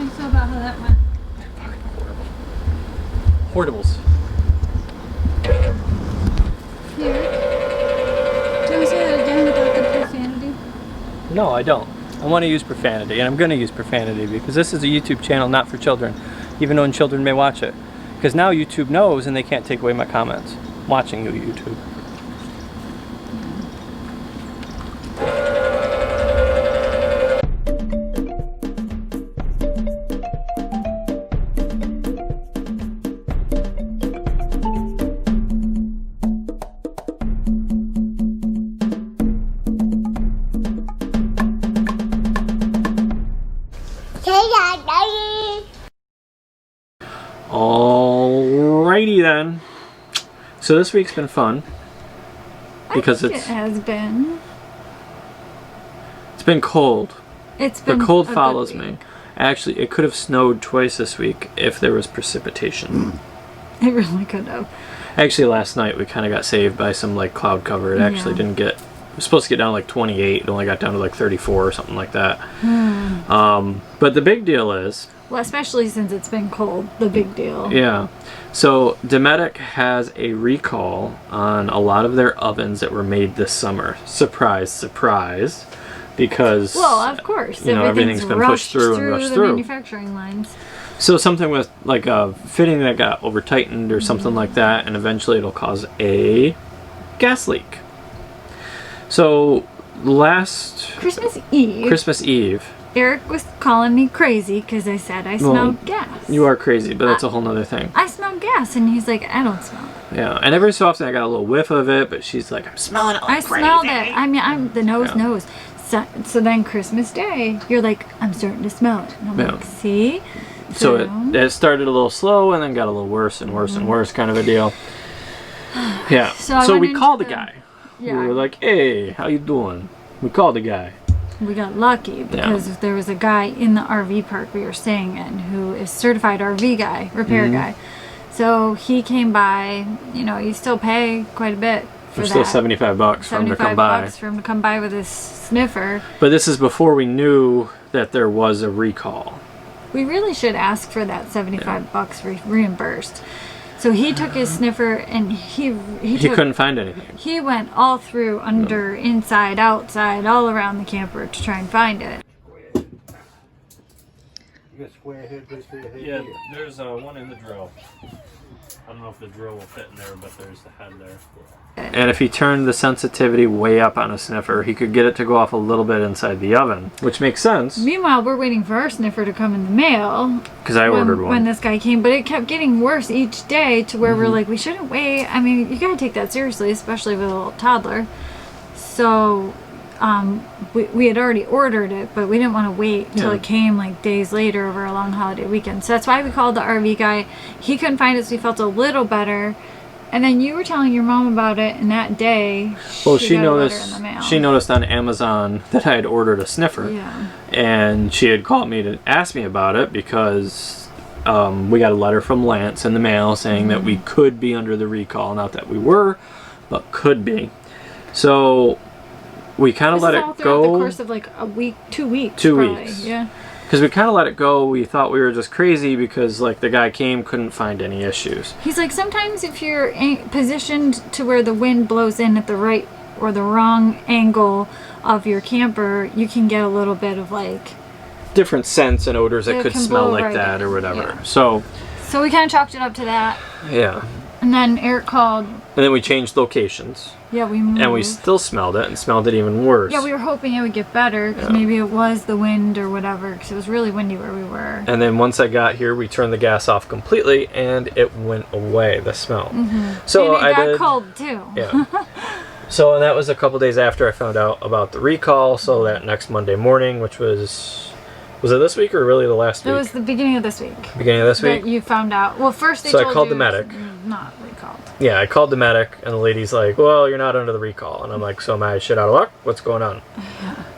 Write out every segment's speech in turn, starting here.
think so about how that went? Fucking horrible. Horribles. Here. Do you want to say that again without the profanity? No, I don't. I want to use profanity, and I'm going to use profanity because this is a YouTube channel not for children, even though children may watch it. Because now YouTube knows and they can't take away my comments. I'm watching you, YouTube. Alrighty then. So this week's been fun because it has been. It's been cold. It's been the cold follows me. Actually, it could have snowed twice this week if there was precipitation. It really could have. Actually, last night we kind of got saved by some like cloud cover. It actually didn't get. It was supposed to get down to like 28. It only got down to like 34 or something like that. But the big deal is. Well, especially since it's been cold, the big deal. Yeah. So Dometic has a recall on a lot of their ovens that were made this summer. Surprise, surprise. Because, well, of course, you know, everything's been pushed through and rushed through. Manufacturing lines. So something with like a fitting that got over tightened or something like that, and eventually it'll cause a gas leak. So last Christmas Eve, Eric was calling me crazy because I said I smelled gas. You are crazy, but that's a whole nother thing. I smelled gas, and he's like, I don't smell it. Yeah, and every so often I got a little whiff of it, but she's like, I'm smelling it like crazy. I smelled it. I mean, I'm the nose. So then Christmas Day, you're like, I'm starting to smell it. And I'm like, see? So it started a little slow and then got a little worse and worse and worse kind of a deal. Yeah. So we called the guy. Yeah. We were like, hey, how you doing? We called the guy. We got lucky because there was a guy in the RV park we were staying in who is certified RV guy, repair guy. So he came by. You know, you still pay quite a bit for that. Still $75 for him to come by. $75 for him to come by with his sniffer. But this is before we knew that there was a recall. We really should ask for that $75 reimbursed. So he took his sniffer and he couldn't find anything. He went all through, under, inside, outside, all around the camper to try and find it. You got square head, this head Yeah, there's one in the drill. I don't know if the drill will fit in there, but there's the head there. And if he turned the sensitivity way up on a sniffer, he could get it to go off a little bit inside the oven, which makes sense. Meanwhile, we're waiting for our sniffer to come in the mail. Because I ordered one. When this guy came, but it kept getting worse each day to where we're like, we shouldn't wait. I mean, you gotta take that seriously, especially with a little toddler. So, we had already ordered it, but we didn't want to wait until it came like days later over a long holiday weekend. So that's why we called the RV guy. He couldn't find it, so we felt a little better. And then you were telling your mom about it, and that day she noticed. She noticed on Amazon that I had ordered a sniffer, and she had called me to ask me about it because we got a letter from Lance in the mail saying that we could be under the recall, not that we were, but could be. So we kind of let it go. The course of like a week, 2 weeks. 2 probably. weeks. Yeah. Because we kind of let it go. We thought we were just crazy because like the guy came, couldn't find any issues. He's like, sometimes if you're positioned to where the wind blows in at the right or the wrong angle of your camper, you can get a little bit of like different scents and odors that could smell like that or whatever. Yeah. So we kind of chalked it up to that. Yeah. And then Eric called. And then we changed locations. Yeah, we moved. And we still smelled it and smelled it even worse. Yeah, we were hoping it would get better because maybe it was the wind or whatever because it was really windy where we were. And then once I got here, we turned the gas off completely and it went away, the smell. So and it got cold too. Yeah. So and that was a couple days after I found out about the recall. So that next Monday morning, which was it this week or really the last week? It was the beginning of this week. Beginning of this week? That you found out. Well, first they told you. So I called Dometic. Not recalled. Yeah, I called Dometic, and the lady's like, well, you're not under the recall. And I'm like, so am I shit out of luck? What's going on?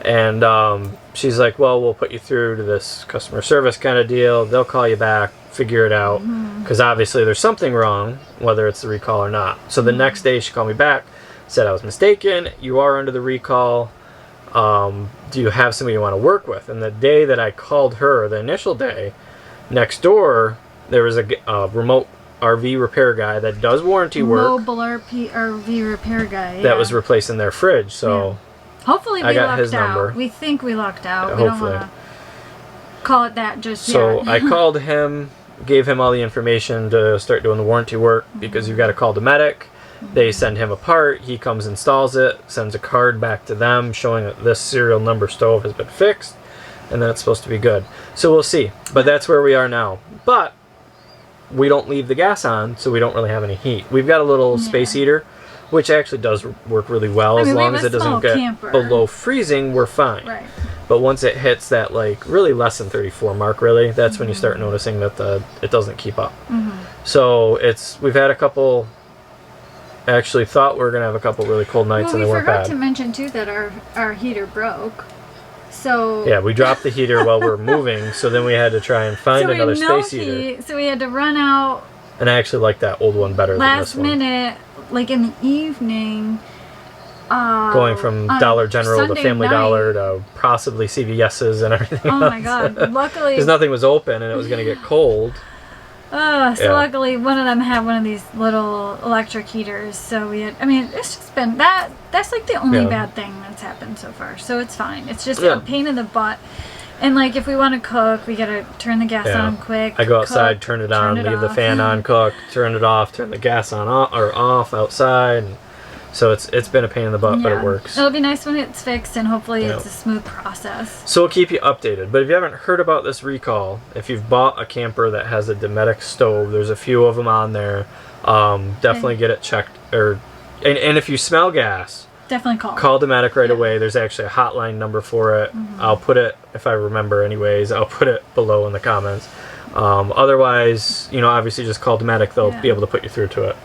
And she's like, well, we'll put you through to this customer service kind of deal. They'll call you back, figure it out. Because obviously there's something wrong, whether it's the recall or not. So the next day she called me back, said I was mistaken. You are under the recall. Do you have somebody you want to work with? And the day that I called her, the initial day, next door, there was a remote RV repair guy that does warranty work. Mobile RV repair guy. That was replacing their fridge. So hopefully we I got lucked his out. number. We think we lucked out. Yeah, we hopefully. don't want to call it that just So yet. I called him, gave him all the information to start doing the warranty work because you've got to call Dometic. They send him a part. He comes, installs it, sends a card back to them showing that this serial number stove has been fixed, and then it's supposed to be good. So we'll see. But that's where we are now. But we don't leave the gas on, so we don't really have any heat. We've got a little space heater, which actually does work really well. As long as it doesn't get below freezing, we're fine. Right. But once it hits that, like, really less than 34 mark, really, that's when you start noticing that it doesn't keep up. So we've had a couple, actually thought we were going to have a couple really cold nights, and they weren't bad. We forgot to mention, too, that our heater broke. So yeah, we dropped the heater while we were moving, so then we had to try and find another space heater. So we had to run out. And I actually like that old one better than this one. Last minute, like in the evening. Going from Dollar General to Family Dollar to possibly CVS's and everything else. Oh my God! Luckily, because nothing was open and it was going to get cold. Luckily one of them had one of these little electric heaters, so we had, I mean, it's just been that's like the only bad thing that's happened so far, so it's fine. It's just a pain in the butt, and like if we want to cook, we gotta turn the gas on quick. I go outside, turn it on, leave the fan on, cook, turn it off, turn the gas on or off outside, and so it's been a pain in the butt, but it works. It'll be nice when it's fixed, and hopefully it's a smooth process. So we'll keep you updated. But if you haven't heard about this recall, if you've bought a camper that has a Dometic stove, there's a few of them on there. Definitely get it checked. And if you smell gas, definitely call Dometic right away. There's actually a hotline number for it. I'll put it, if I remember anyways, I'll put it below in the comments. Otherwise, obviously just call Dometic. They'll be able to put you through to it.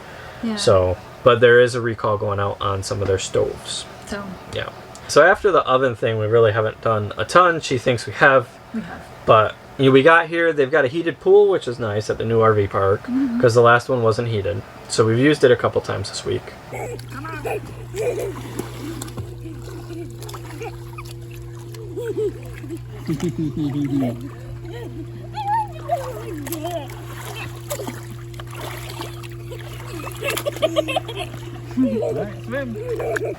Yeah. So, but there is a recall going out on some of their stoves. So yeah. So after the oven thing, we really haven't done a ton. She thinks we have. We have. But we got here. They've got a heated pool, which is nice at the new RV park because the last one wasn't heated. So we've used it a couple times this week. Come on.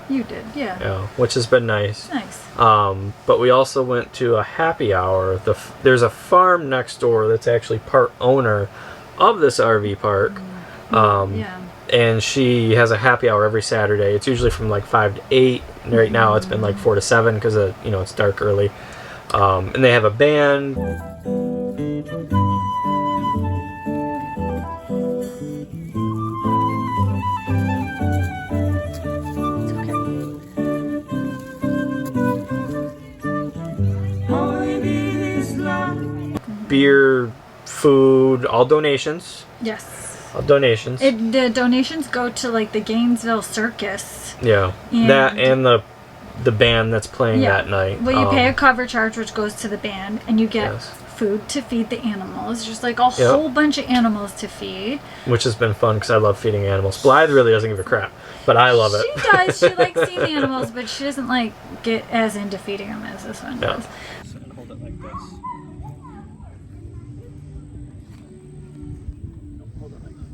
You did, Yeah, which has been nice. Nice. But we also went to a happy hour. There's a farm next door that's actually part owner of this RV park. And she has a happy hour every Saturday. It's usually from like 5 to 8. And right now it's been like 4 to 7 because it's dark early. And they have a band. Beer, food, all donations. Yes. All donations. The donations go to like the Gainesville Circus. Yeah. That and the band that's playing that night. Well, you pay a cover charge, which goes to the band, and you get food to feed the animals. Just like a whole bunch of animals to feed. Which has been fun because I love feeding animals. Blythe really doesn't give a crap, but I love it. She does. She likes seeing the animals, but she doesn't like get as into feeding them as this one does. Hold it like this.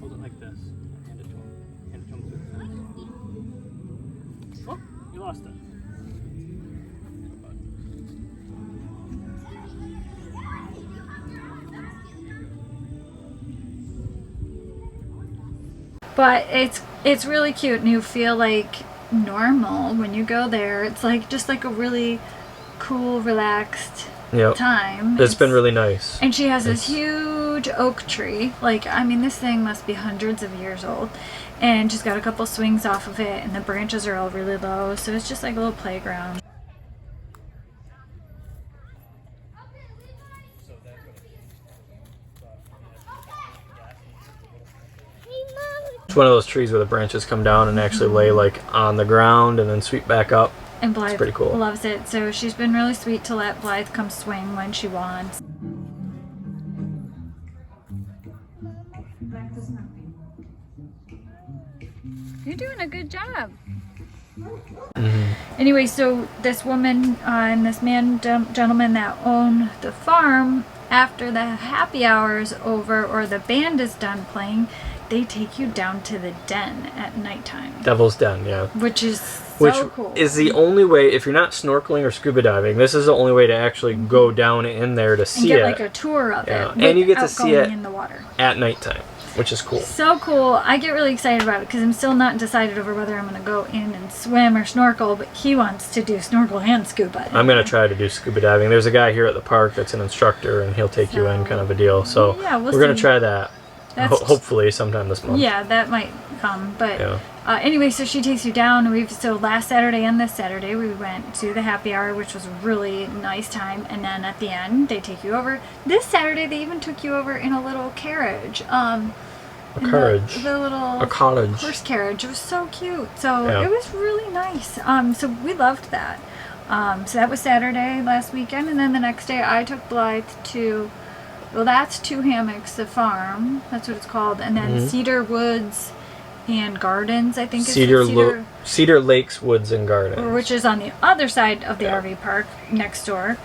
Hold it like this. Hand it to him. Hand it to him. Oh, you lost it. But it's really cute, and you feel like normal when you go there. It's like just like a really cool, relaxed time. It's been really nice. And she has this huge oak tree. Like, I mean, this thing must be hundreds of years old. And she's got a couple swings off of it, and the branches are all really low. So it's just like a little playground. It's one of those trees where the branches come down and actually lay like on the ground and then sweep back up. And Blythe it's pretty cool. Loves it. So she's been really sweet to let Blythe come swing when she wants. You're doing a good job. Anyway, so this woman and this gentleman that own the farm, after the happy hour is over or the band is done playing, they take you down to the den at nighttime. Devil's Den, yeah. Which is so cool. Is the only way, if you're not snorkeling or scuba diving, this is the only way to actually go down in there to see it. And get like a tour of it. And you get to see it in the water at nighttime, which is cool. So cool. I get really excited about it because I'm still not decided over whether I'm going to go in and swim or snorkel, but he wants to do snorkel and scuba. I'm going to try to do scuba diving. There's a guy here at the park that's an instructor, and he'll take you in, kind of a deal. So yeah, we're going to try that. Hopefully sometime this month. Yeah, that might come. But anyway, so she takes you down. So last Saturday and this Saturday we went to the happy hour, which was a really nice time. And then at the end they take you over. This Saturday they even took you over in a little carriage. A college horse carriage. It was so cute. So it was really nice. So we loved that. So that was Saturday last weekend, and then the next day I took Blythe to. Well, that's Two Hammocks, the farm. That's what it's called. And then Cedar Woods and Gardens, I think. Cedar Lakes Woods and Gardens. Which is on the other side of the RV park, next door.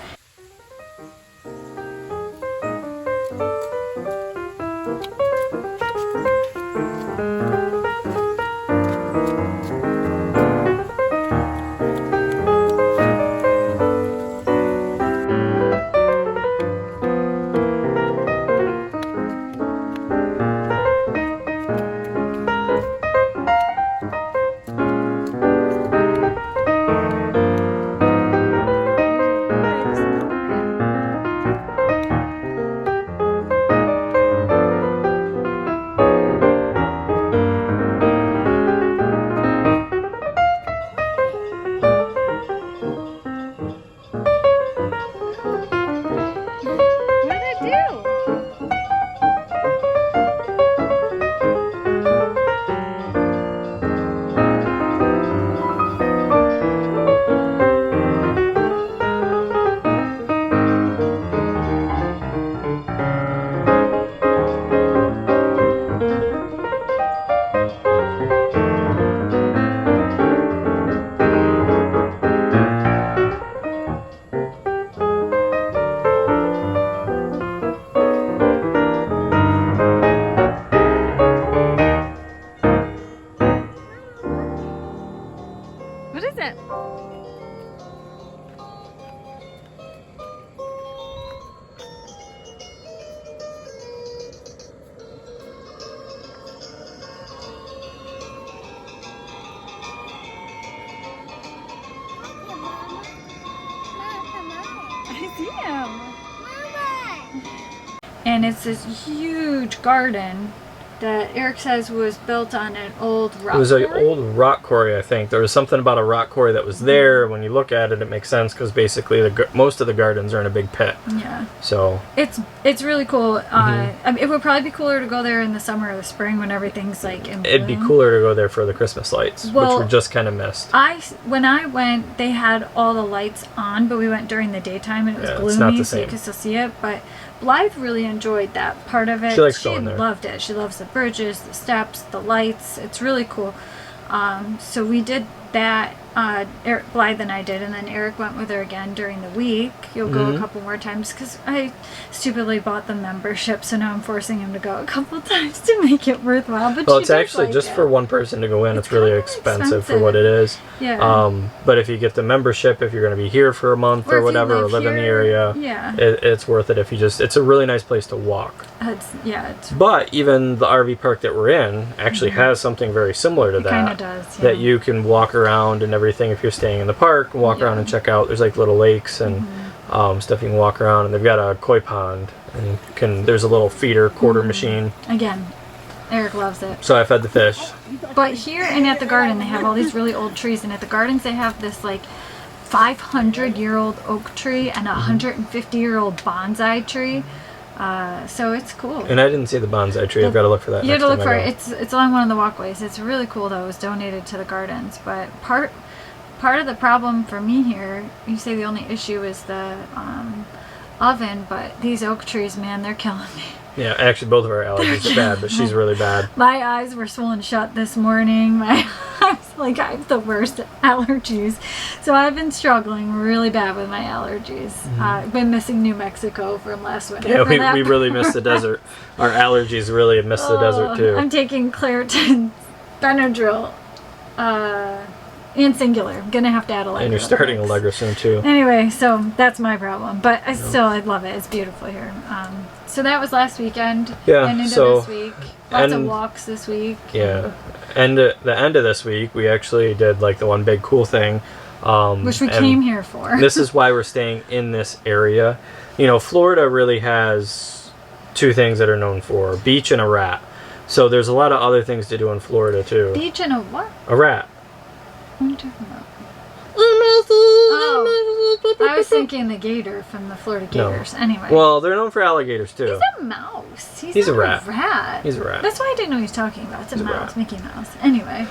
And it's this huge garden that Eric says was built on an old rock quarry. It was an old rock quarry, I think. There was something about a rock quarry that was there. When you look at it, it makes sense because basically most of the gardens are in a big pit. Yeah. So it's really cool. I mean, it would probably be cooler to go there in the summer or the spring when everything's like in bloom. It'd be cooler to go there for the Christmas lights, which were just kind of missed. When I went, they had all the lights on, but we went during the daytime and it was gloomy, it's not the so same. you could still see it. But Blythe really enjoyed that part of it. She likes going there. She loved it. She loves the bridges, the steps, the lights. It's really cool. So we did that. Blythe and I did, and then Eric went with her again during the week. He'll go a couple more times because I stupidly bought the membership, so now I'm forcing him to go a couple times to make it worthwhile. But it's actually just for one person to go in. It's really expensive for what it is. Yeah. But if you get the membership, if you're going to be here for a month or whatever, or live in the area, it's worth it. It's a really nice place to walk. But even the RV park that we're in actually has something very similar to that. It kind of does. That you can walk around and everything if you're staying in the park, walk around and check out. There's like little lakes and stuff you can walk around, and they've got a koi pond, and there's a little feeder quarter machine. Again, Eric loves it. So I fed the fish. But here and at the garden they have all these really old trees, and at the gardens they have this like 500-year-old oak tree and a 150-year-old bonsai tree. So it's cool. And I didn't see the bonsai tree. I've got to look for that. You have to look for it. It's along one of the walkways. It's really cool though. It was donated to the gardens. But part of the problem for me here, you say the only issue is the oven, but these oak trees, man, they're killing me. Yeah, actually both of our allergies are bad, but she's really bad. My eyes were swollen shut this morning. My eyes Like, I have the worst allergies. So I've been struggling really bad with my allergies. I've been missing New Mexico from last winter. Yeah, we really miss the desert. Our allergies really have missed the desert too. I'm taking Claritin, Benadryl, and Singular. I'm gonna have to add Allegra. And you're starting Allegra soon too. Anyway, so that's my problem. But I love it. It's beautiful here. So that was last weekend. Yeah. And into So this week. Lots of walks this week. Yeah. And the end of this week, we actually did like the one big cool thing. Which we came here for. This is why we're staying in this area. You know, Florida really has two things that are known for: beach and a rat. So there's a lot of other things to do in Florida too. Beach and a what? A rat. What are you talking about? Oh, I was thinking the gator from the Florida Gators. No. Anyway. Well, they're known for alligators too. He's a mouse. He's a rat. He's a rat. That's why I didn't know he was talking about. It's a mouse, Mickey Mouse. Anyway.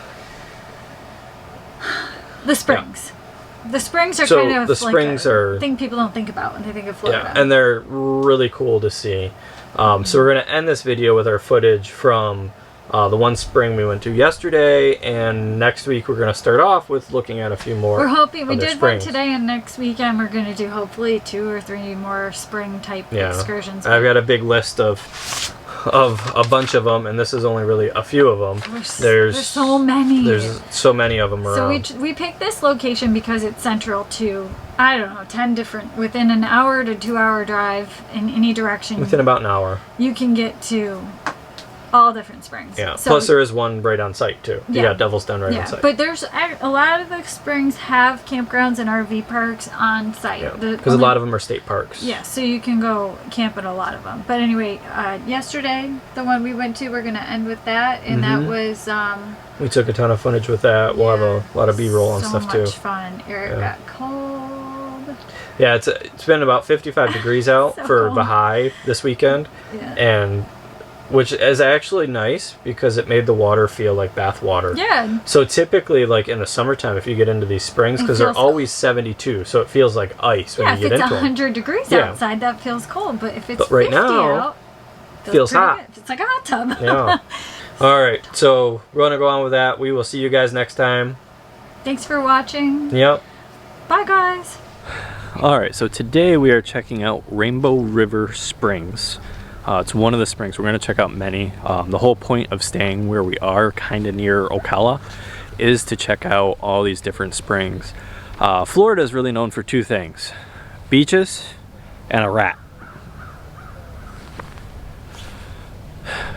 The springs. Yeah. The springs are kind of like a thing people don't think about when they think of Florida. Yeah, and they're really cool to see. So we're going to end this video with our footage from the one spring we went to yesterday, and next week we're going to start off with looking at a few more. We're hoping we did springs. one today, and next weekend we're going to do hopefully 2 or 3 more spring type excursions. I've got a big list of a bunch of them, and this is only really a few of them. There's so many. There's so many of them around. So we picked this location because it's central to, I don't know, 10 different, within an hour to 2 hour drive in any direction. Within about an hour. You can get to all different springs. Yeah. So, plus there is one right on site too. You got Devil's Den right on site. But there's a lot of the springs have campgrounds and RV parks on site. Yeah. Because a lot of them are state parks. Yeah. So you can go camp at a lot of them. But anyway, yesterday the one we went to, we're gonna end with that, and that was. We took a ton of footage with that. We'll have a lot of B-roll and stuff too. So much fun. It got cold. Yeah, it's been about 55 degrees out for the high this weekend, and. Which is actually nice because it made the water feel like bath water. Yeah. So typically, like in the summertime, if you get into these springs, because they're always 72, so it feels like ice when you get into them. Yeah, if it's 100 degrees outside, that feels cold. But if it's right 50 out, it feels hot. Good. It's like a hot tub. Yeah. All right, so we're going to go on with that. We will see you guys next time. Thanks for watching. Yep. Bye, guys. All right, so today we are checking out Rainbow River Springs. It's one of the springs. We're going to check out many. The whole point of staying where we are, kind of near Ocala, is to check out all these different springs. Florida is really known for 2 things: beaches and a rat.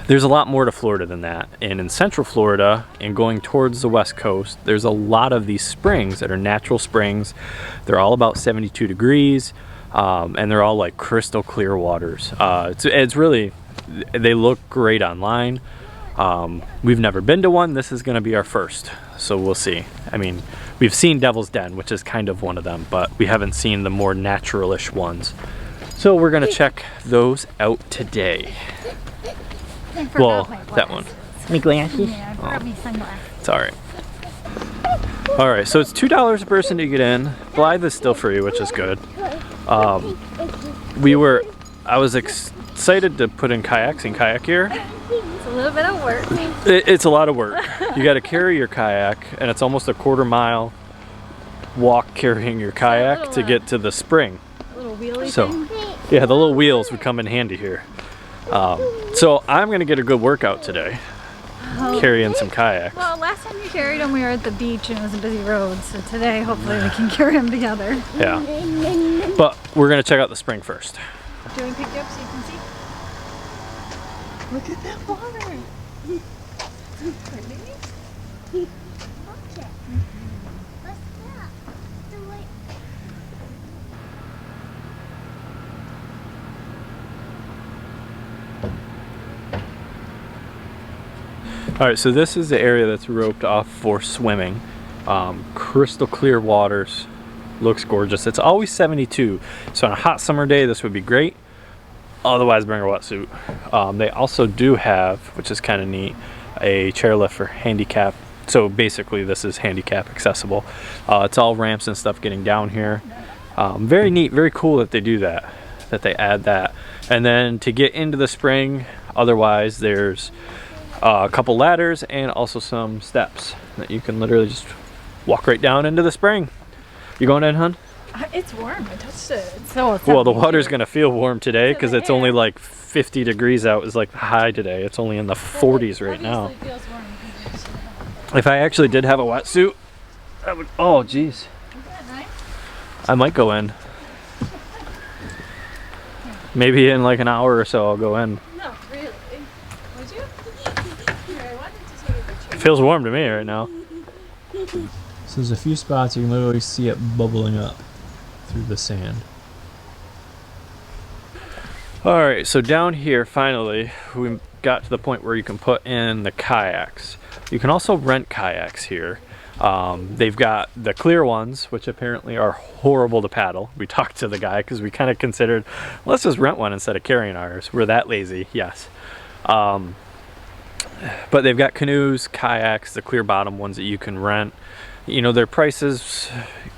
There's a lot more to Florida than that. And in central Florida and going towards the west coast, there's a lot of these springs that are natural springs. They're all about 72 degrees. And they're all like crystal clear waters. It's really, they look great online. We've never been to one. This is going to be our first, so we'll see. I mean, we've seen Devil's Den, which is kind of one of them, but we haven't seen the more natural-ish ones. So we're going to check those out today. Well, that one. My glasses? Yeah, I brought me sunglasses. It's all right. All right, so it's $2 a person to get in. Blythe is still free, which is good. I was excited to put in kayaks and kayak gear. It's a little bit of work. It's a lot of work. You got to carry your kayak, and it's almost a quarter-mile walk carrying your kayak to get to the spring. A little wheelie thing? Yeah, the little wheels would come in handy here. So I'm going to get a good workout today, carrying some kayaks. Well, last time you carried them, we were at the beach and it was a busy road. So today, hopefully, we can carry them together. Yeah. But we're going to check out the spring first. Do we pick you up so you can see? Look at that water. Alright, so this is the area that's roped off for swimming. Crystal clear waters. Looks gorgeous. It's always 72, so on a hot summer day this would be great. Otherwise, bring a wetsuit. They also do have, which is kind of neat, a chairlift for handicap. So basically this is handicap accessible. It's all ramps and stuff getting down here. Very neat, very cool that they do that, that they add that. And then to get into the spring, otherwise there's a couple ladders, and also some steps that you can literally just walk right down into the spring. You going in, hun? It's warm. I touched it. So well, the water's gonna feel warm today because it's only like 50 degrees out is like the high today. It's only in the 40s right now. Feels warm. If I actually did have a wetsuit, I would. Oh, geez. Is that nice? I might go in. Maybe in like an hour or so I'll go in. No, really. Would you? Here, I wanted to take a picture. It feels warm to me right now. So there's a few spots you can literally see it bubbling up through the sand. Alright, so down here finally we got to the point where you can put in the kayaks. You can also rent kayaks here. They've got the clear ones, which apparently are horrible to paddle. We talked to the guy because we kind of considered, let's just rent one instead of carrying ours. We're that lazy, yes. But they've got canoes, kayaks, the clear bottom ones that you can rent. You know, their prices,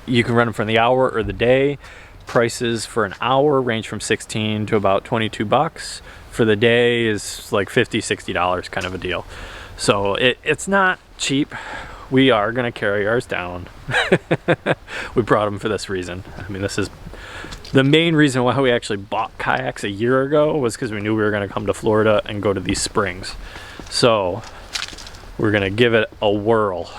you can rent them for the hour or the day. Prices for an hour range from 16 to about 22 bucks. For the day is like $50, $60 kind of a deal. So it's not cheap. We are gonna carry ours down. We brought them for this reason. I mean, this is the main reason why we actually bought kayaks a year ago, was because we knew we were gonna come to Florida and go to these springs. So we're gonna give it a whirl.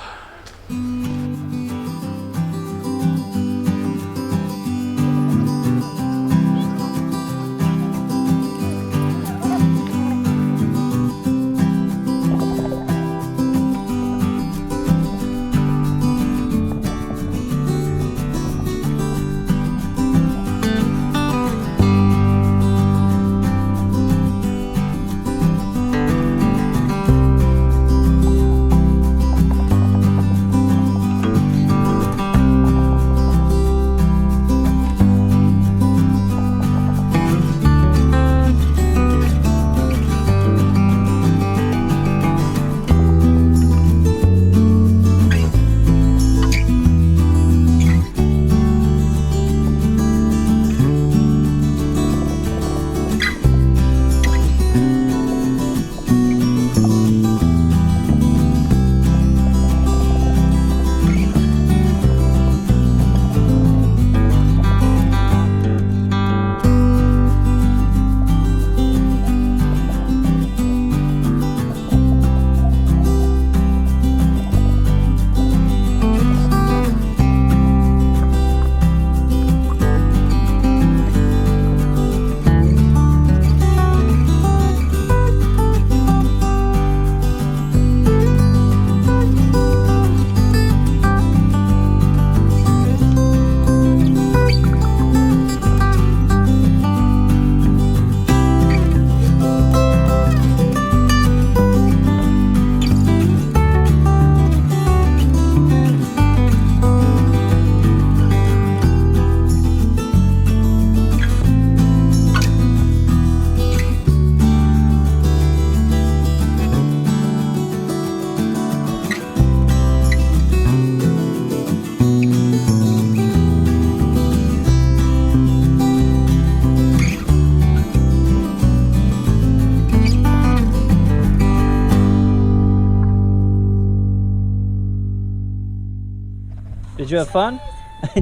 Did you have fun?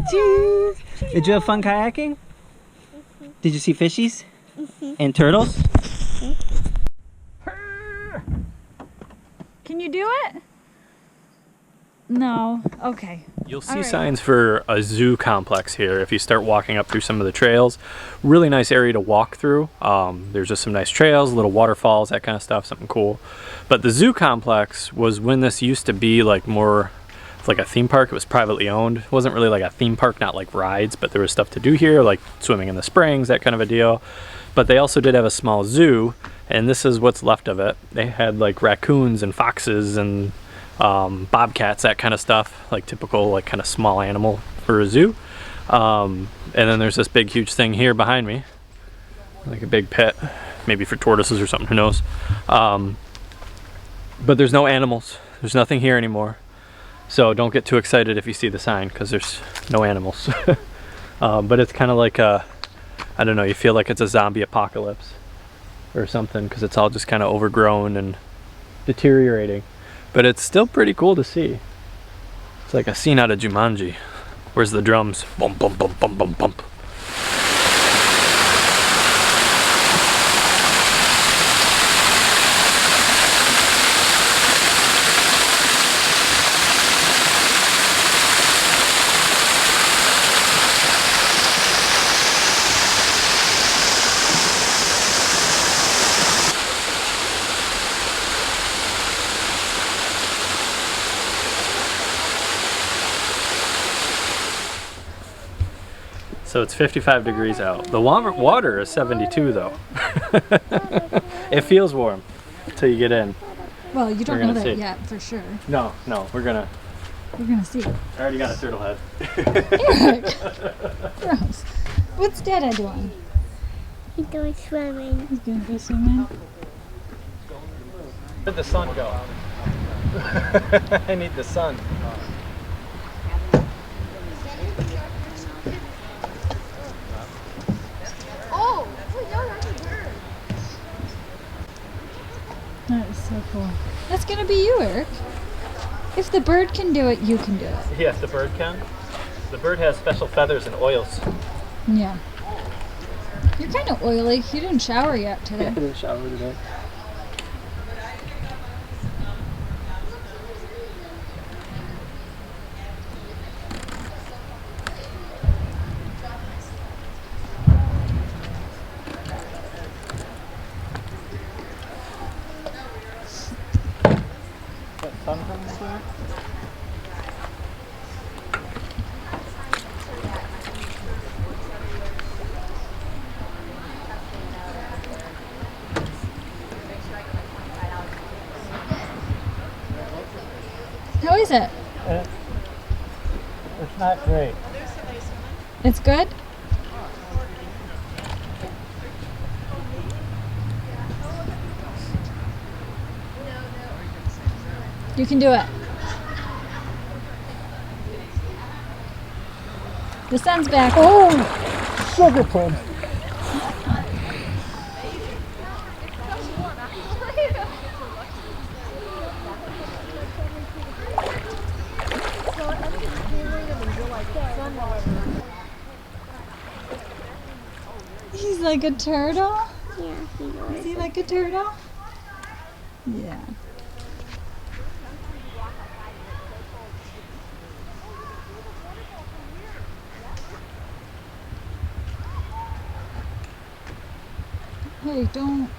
Cheese! Did you have fun kayaking? Did you see fishies? And turtles? Can you do it? No. Okay. You'll see signs for a zoo complex here if you start walking up through some of the trails. Really nice area to walk through. There's just some nice trails, little waterfalls, that kind of stuff, something cool. But the zoo complex was when this used to be like more like a theme park. It was privately owned. It wasn't really like a theme park, not like rides, but there was stuff to do here, like swimming in the springs, that kind of a deal. But they also did have a small zoo, and this is what's left of it. They had like raccoons and foxes and bobcats, that kind of stuff, like typical like kind of small animal for a zoo. And then there's this big huge thing here behind me, like a big pit, maybe for tortoises or something, who knows. But there's no animals. There's nothing here anymore. So don't get too excited if you see the sign, because there's no animals. But it's kind of like a, I don't know, you feel like it's a zombie apocalypse or something, because it's all just kind of overgrown and deteriorating. But it's still pretty cool to see. It's like a scene out of Jumanji. Where's the drums? Bump, bump, bump, bump, bump, bump. So it's 55 degrees out. The water is 72 though. It feels warm until you get in. Well, you don't know that yet for sure. No, we're gonna see. I already got a turtle head. Eric! Gross. What's Dada doing? He's going swimming. He's gonna go swimming. Where'd the sun go? I need the sun. That is so cool. That's gonna be you, Eric. If the bird can do it, you can do it. Yes, the bird can. The bird has special feathers and oils. Yeah. You're kind of oily. You didn't shower yet today. I didn't shower today. How is it? It's not great. It's good? You can do it. The sun's back. Oh, sugar plum. He's like a turtle? Yeah, Is he like a turtle? Yeah. Hey, don't.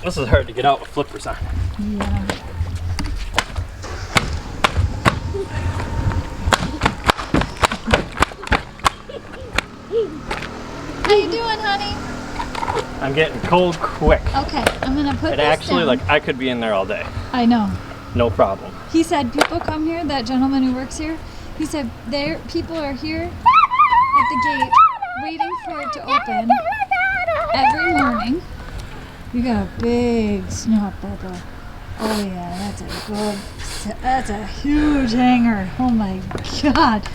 This is hard to get out with flippers on. Yeah. How you doing, honey? I'm getting cold quick. Okay, I'm gonna put It this actually, down. like, I could be in there all day. I know. No problem. He said people come here, that gentleman who works here, he said people are here at the gate waiting for it to open every morning. You got a big snot bubble. Oh yeah, that's a huge hanger. Oh my God.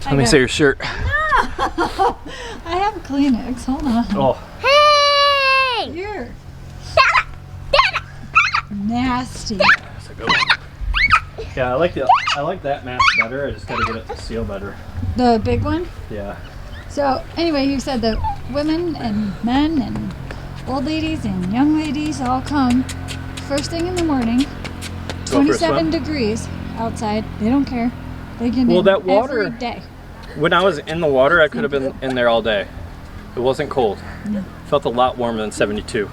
Let me see your shirt. No! I have Kleenex, hold on. Oh. Hey! Here. Nasty. That's a good one. Yeah, I like that mast better. I just gotta get it to seal better. The big one? Yeah. So anyway, you said that women and men and old ladies and young ladies all come first thing in the morning. Go for a 27 swim? degrees outside. They don't care. They can Well, in that water- every day. When I was in the water, I could have been in there all day. It wasn't cold. Felt a lot warmer than 72.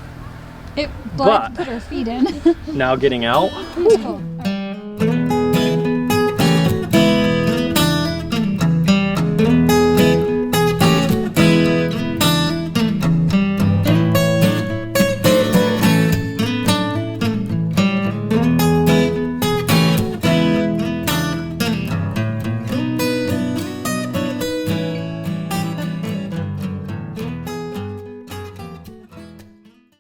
But But- put our feet in. Now getting out, It's cold.